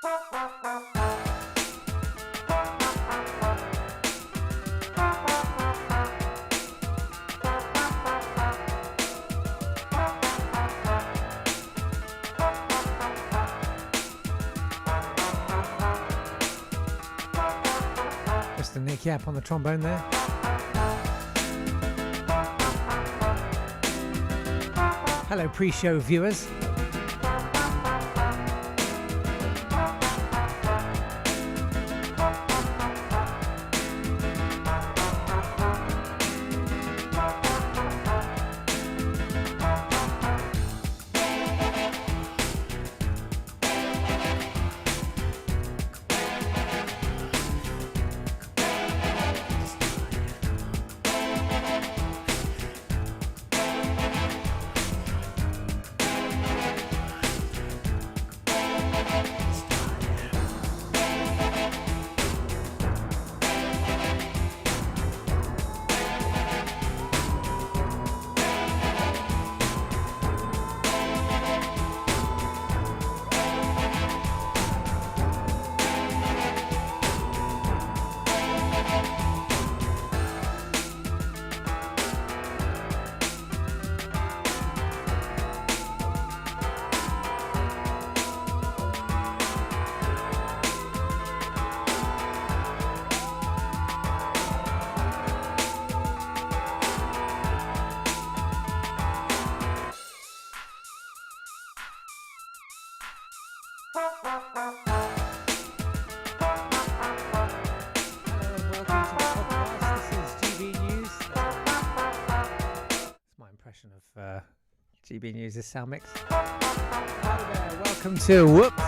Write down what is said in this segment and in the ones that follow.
Mr. Nick Yap on the trombone there. Hello, pre-show viewers. GB News' sound mix. Hello there, welcome to Whoops.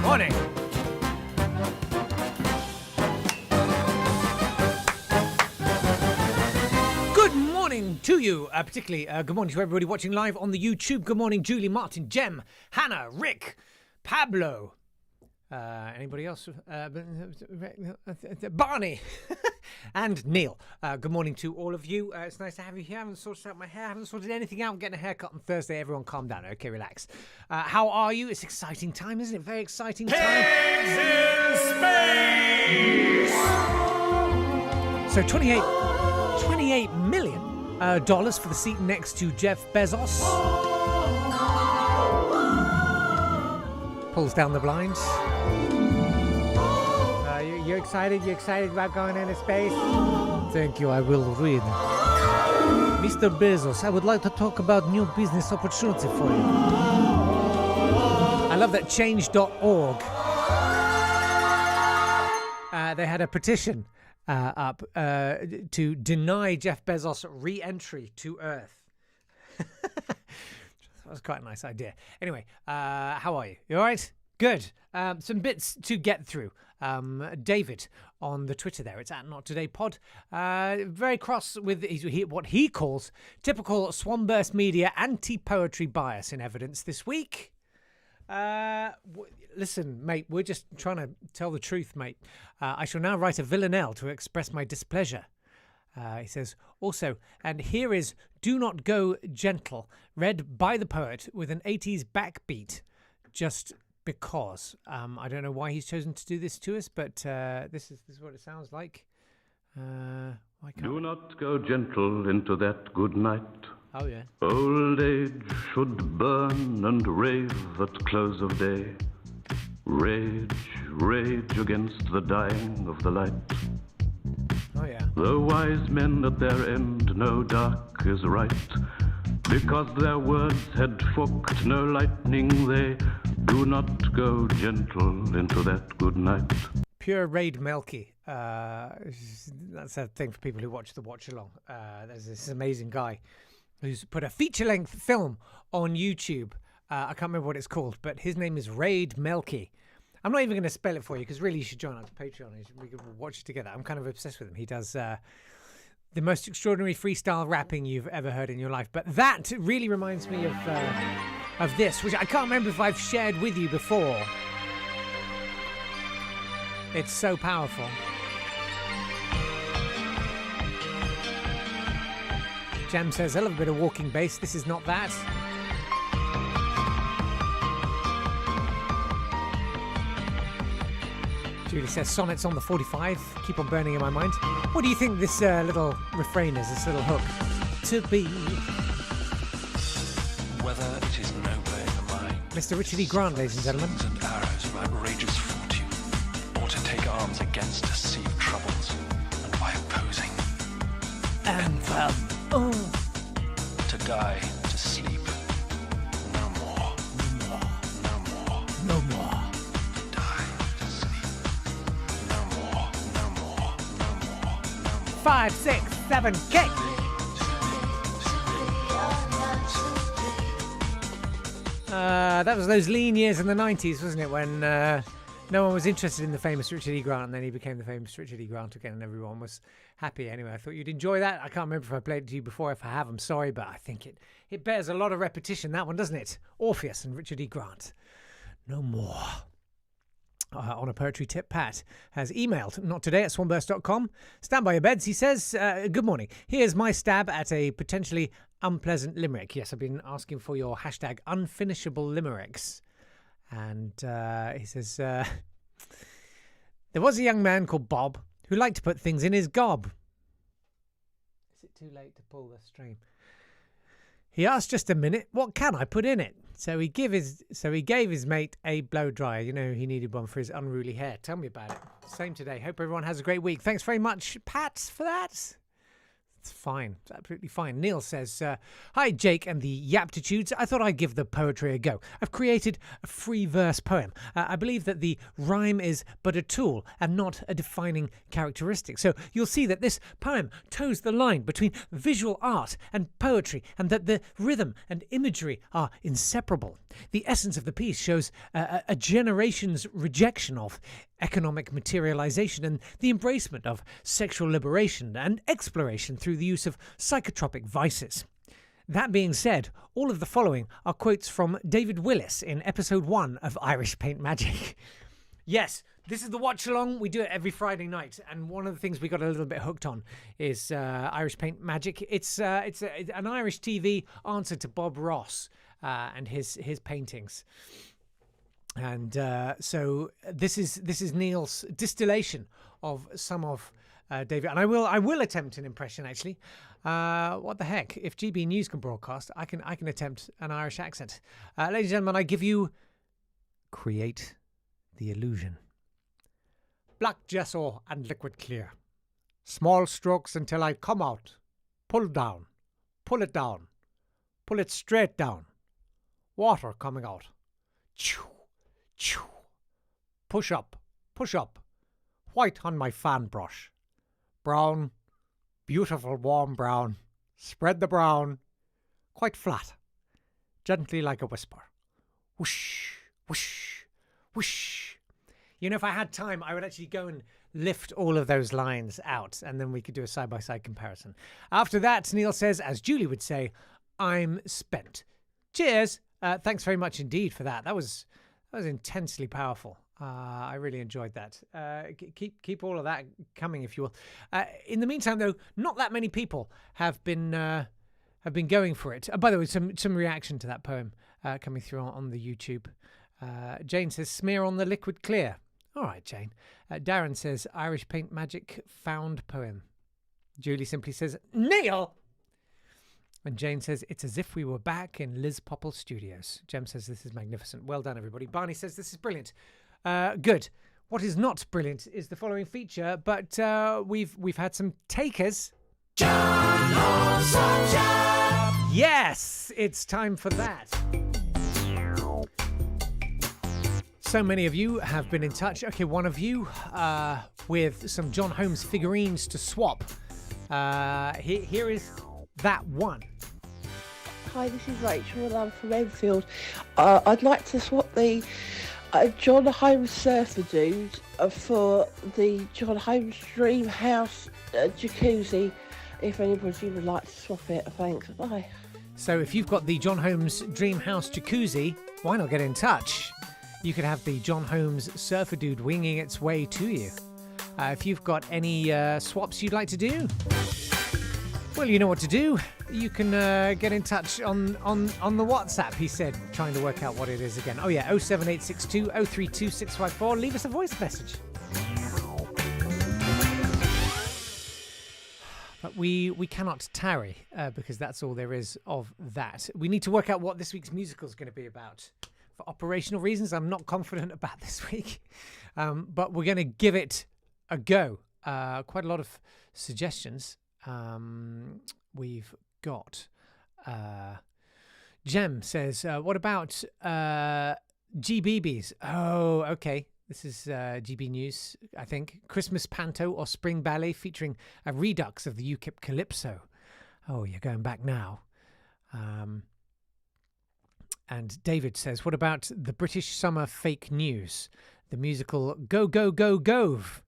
Morning. Good morning to you, particularly good morning to everybody watching live on the YouTube. Good morning, Julie, Martin, Jem, Hannah, Rick, Pablo. Anybody else? Barney and Neil. Good morning to all of you. It's nice to have you here. I haven't sorted out my hair. I haven't sorted anything out. I'm getting a haircut on Thursday. Everyone calm down. Okay, relax. How are you? It's exciting time, isn't it? Very exciting time. Pigs in space! So $28 million for the seat next to Jeff Bezos. Pulls down the blinds. You excited? You excited about going into space? Thank you, I will read. Mr. Bezos, I would like to talk about new business opportunity for you. I love that change.org. They had a petition up to deny Jeff Bezos re-entry to Earth. That was quite a nice idea. Anyway, how are you? You all right? Good. Some bits to get through. David on the Twitter there, it's at Not Today Pod. Very cross with what he calls typical Swanburst media anti-poetry bias in evidence this week. Listen, mate, we're just trying to tell the truth, mate. I shall now write a villanelle to express my displeasure. He says, also, and here is Do Not Go Gentle, read by the poet with an 80s backbeat, just because. I don't know why he's chosen to do this to us, but this is what it sounds like. Why can't Do not go gentle into that good night. Oh, yeah. Old age should burn and rave at close of day. Rage, rage against the dying of the light. Oh, yeah. The wise men at their end know dark is right, because their words had forked no lightning they Do not go gentle into that good night. Pure Raid Melky. That's a thing for people who watch the watch along. There's this amazing guy who's put a feature-length film on YouTube. I can't remember what it's called, but his name is Raid Melky. I'm not even going to spell it for you because really you should join our Patreon. We can watch it together. I'm kind of obsessed with him. He does the most extraordinary freestyle rapping you've ever heard in your life. But that really reminds me of this, which I can't remember if I've shared with you before. It's so powerful. Jam says, I love a bit of walking bass. This is not that. Julie says, sonnets on the 45. Keep on burning in my mind. What do you think this little refrain is, this little hook? To be. Whether it is nobler in the mind, Mr. Richard E. Grant, ladies and gentlemen. and arrows of outrageous fortune, or to take arms against a sea of troubles, and by opposing, Anthem. Oh. to die, to sleep, no more, no more, No more. to die, to sleep, no more, no more, no more, no more. 5, 6, 7, kick. That was those lean years in the 90s, wasn't it? When no one was interested in the famous Richard E. Grant, and then he became the famous Richard E. Grant again, and everyone was happy. Anyway, I thought you'd enjoy that. I can't remember if I played it to you before. If I have, I'm sorry, but I think it bears a lot of repetition, that one, doesn't it? Orpheus and Richard E. Grant. No more. On a poetry tip, Pat has emailed, not today, at swanburst.com. Stand by your beds, he says. Good morning. Here's my stab at a potentially unpleasant limerick. Yes, I've been asking for your hashtag unfinishable limericks. And he says, there was a young man called Bob who liked to put things in his gob. Is it too late to pull the stream? He asked just a minute, what can I put in it? So he gave his mate a blow dryer. You know, he needed one for his unruly hair. Tell me about it. Same today. Hope everyone has a great week. Thanks very much, Pat, for that. It's fine. It's absolutely fine. Neil says, hi, Jake and the Yaptitudes. I thought I'd give the poetry a go. I've created a free verse poem. I believe that the rhyme is but a tool and not a defining characteristic. So you'll see that this poem toes the line between visual art and poetry, and that the rhythm and imagery are inseparable. The essence of the piece shows a generation's rejection of economic materialization and the embracement of sexual liberation and exploration through the use of psychotropic vices. That being said, all of the following are quotes from David Willis in episode 1 of Irish Paint Magic. Yes, this is the watch along. We do it every Friday night, and one of the things we got a little bit hooked on is Irish Paint Magic. It's an Irish TV answer to Bob Ross and his paintings. And so this is Neil's distillation of some of David, and I will attempt an impression actually. What the heck? If GB News can broadcast, I can attempt an Irish accent. Ladies and gentlemen, I give you Create the Illusion. Black gesso and liquid clear. Small strokes until I come out. Pull down. Pull it down. Pull it straight down. Water coming out. Chew. Chew. Push up. Push up. White on my fan brush. Brown. Beautiful warm brown. Spread the brown. Quite flat. Gently like a whisper. Whoosh. Whoosh. Whoosh. You know, if I had time, I would actually go and lift all of those lines out, and then we could do a side-by-side comparison. After that, Neil says, as Julie would say, I'm spent. Cheers. Thanks very much indeed for that. That was intensely powerful. I really enjoyed that. Keep all of that coming, if you will. In the meantime, though, not that many people have been going for it. By the way, some reaction to that poem coming through on the YouTube. Jane says, smear on the liquid clear. All right, Jane. Darren says, Irish Paint Magic found poem. Julie simply says, Neil! And Jane says, it's as if we were back in Liz Popple Studios. Jem says, this is magnificent. Well done, everybody. Barney says, this is brilliant. Good. What is not brilliant is the following feature, but we've had some takers. Yes, it's time for that. So many of you have been in touch. Okay, one of you with some John Holmes figurines to swap. Here is that one. Hi, this is Rachel and I'm from Enfield. I'd like to swap the John Holmes Surfer Dude for the John Holmes Dream House Jacuzzi. If anybody would like to swap it, thanks. Bye. So if you've got the John Holmes Dream House Jacuzzi, why not get in touch? You could have the John Holmes Surfer Dude winging its way to you. If you've got any swaps you'd like to do, well, you know what to do. You can get in touch on the WhatsApp, he said, trying to work out what it is again. Oh, yeah, 07862 032 654. Leave us a voice message. But we cannot tarry because that's all there is of that. We need to work out what this week's musical is going to be about. For operational reasons, I'm not confident about this week. But we're going to give it a go. Quite a lot of suggestions. We've got Jem says, what about GBBs? Oh, okay. This is GB News, I think. Christmas Panto or Spring Ballet featuring a redux of the UKIP Calypso. Oh, you're going back now. And David says, what about the British Summer Fake News? The musical Go, Go, Go, Gove.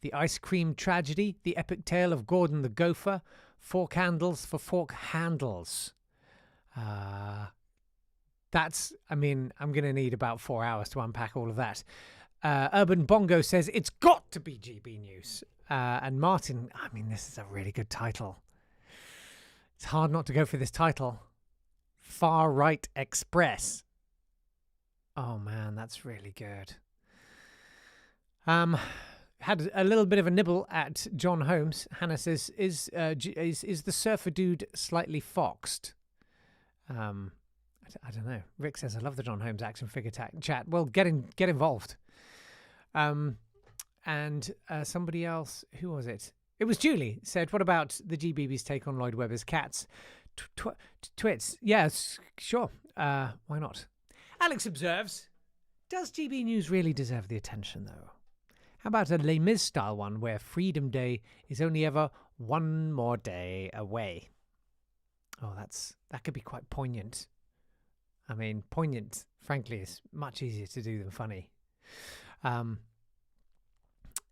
The Ice Cream Tragedy. The Epic Tale of Gordon the Gopher. Four Candles for Fork Handles. I'm going to need about 4 hours to unpack all of that. Urban Bongo says, it's got to be GB News. And Martin, this is a really good title. It's hard not to go for this title. Far Right Express. Oh, man, that's really good. Had a little bit of a nibble at John Holmes. Hannah says, is the Surfer Dude slightly foxed? I don't know. Rick says, I love the John Holmes action figure chat. Well, get involved. And somebody else, who was it? It was Julie, said, what about the GBB's take on Lloyd Webber's cats? Twits. Yes, sure. Why not? Alex observes, does GB News really deserve the attention, though? How about a Les Mis style one where Freedom Day is only ever one more day away? Oh, that could be quite poignant. Poignant, frankly, is much easier to do than funny.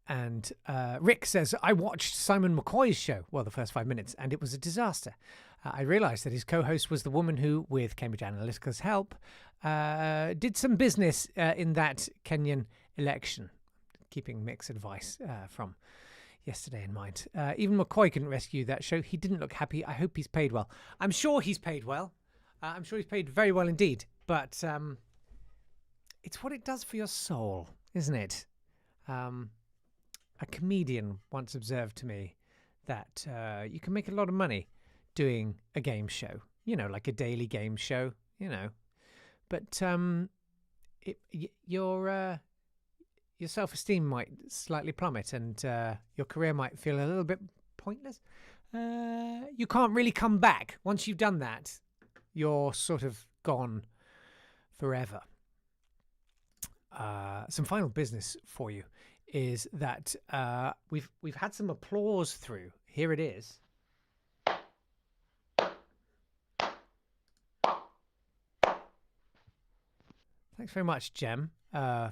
And Rick says, I watched Simon McCoy's show, well, the first 5 minutes, and it was a disaster. I realised that his co-host was the woman who, with Cambridge Analytica's help, did some business in that Kenyan election, keeping Mick's advice from yesterday in mind. Even McCoy couldn't rescue that show. He didn't look happy. I hope he's paid well. I'm sure he's paid well. I'm sure he's paid very well indeed. But it's what it does for your soul, isn't it? A comedian once observed to me that you can make a lot of money doing a game show, like a daily game show, but your self-esteem might slightly plummet and your career might feel a little bit pointless. You can't really come back. Once you've done that, you're sort of gone forever. Some final business for you is that we've had some applause through. Here it is. Thanks very much, Jem,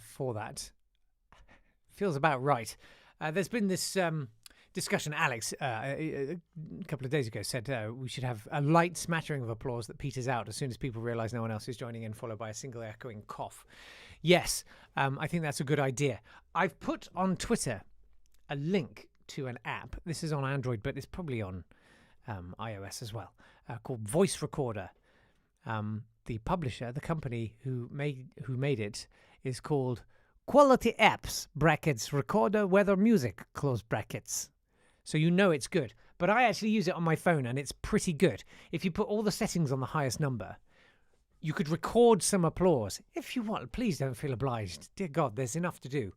for that. Feels about right. There's been this discussion. Alex, a couple of days ago, said we should have a light smattering of applause that peters out as soon as people realise no one else is joining in, followed by a single echoing cough. Yes, I think that's a good idea. I've put on Twitter a link to an app. This is on Android, but it's probably on iOS as well, called Voice Recorder. The publisher, the company who made it, is called Quality Apps (brackets Recorder Weather Music) close brackets. So it's good. But I actually use it on my phone, and it's pretty good. If you put all the settings on the highest number, you could record some applause. If you want, please don't feel obliged. Dear God, there's enough to do.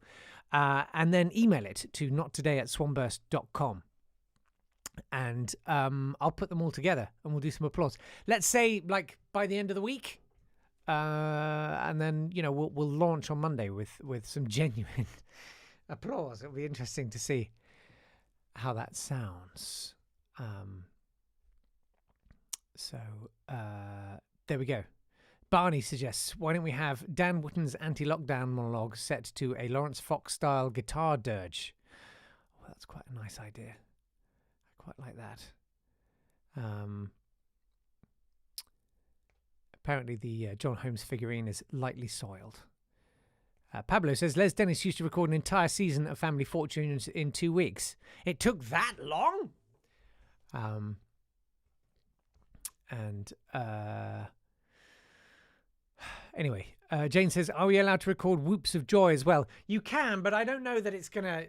And then email it to nottoday@swanburst.com. And I'll put them all together and we'll do some applause. Let's say, by the end of the week, and then we'll launch on Monday with some genuine applause. It'll be interesting to see how that sounds. So there we go. Barney suggests, why don't we have Dan Wootton's anti-lockdown monologue set to a Lawrence Fox-style guitar dirge? Well, that's quite a nice idea. I quite like that. Apparently the John Holmes figurine is lightly soiled. Pablo says, Les Dennis used to record an entire season of Family Fortunes in 2 weeks. It took that long? Anyway, Jane says, are we allowed to record whoops of joy as well? You can, but I don't know that it's going to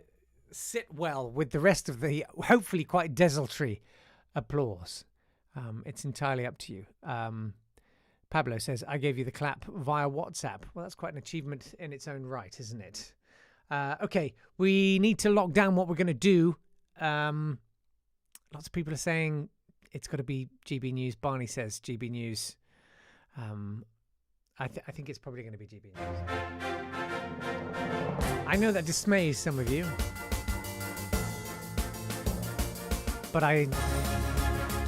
sit well with the rest of the hopefully quite desultory applause. It's entirely up to you. Pablo says, I gave you the clap via WhatsApp. Well, that's quite an achievement in its own right, isn't it? Okay, we need to lock down what we're going to do. Lots of people are saying it's got to be GB News. Barney says GB News. I think it's probably going to be GB News. I know that dismays some of you, but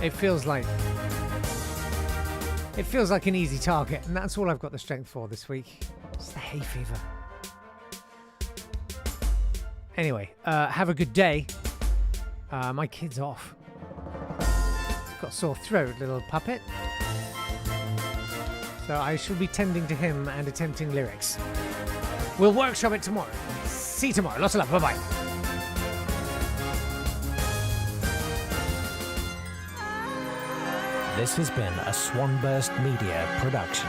it feels like an easy target, and that's all I've got the strength for this week. It's the hay fever. Anyway, have a good day. My kid's off. He's got a sore throat, little puppet. So I shall be tending to him and attempting lyrics. We'll workshop it tomorrow. See you tomorrow. Lots of love. Bye-bye. This has been a Swanburst Media production.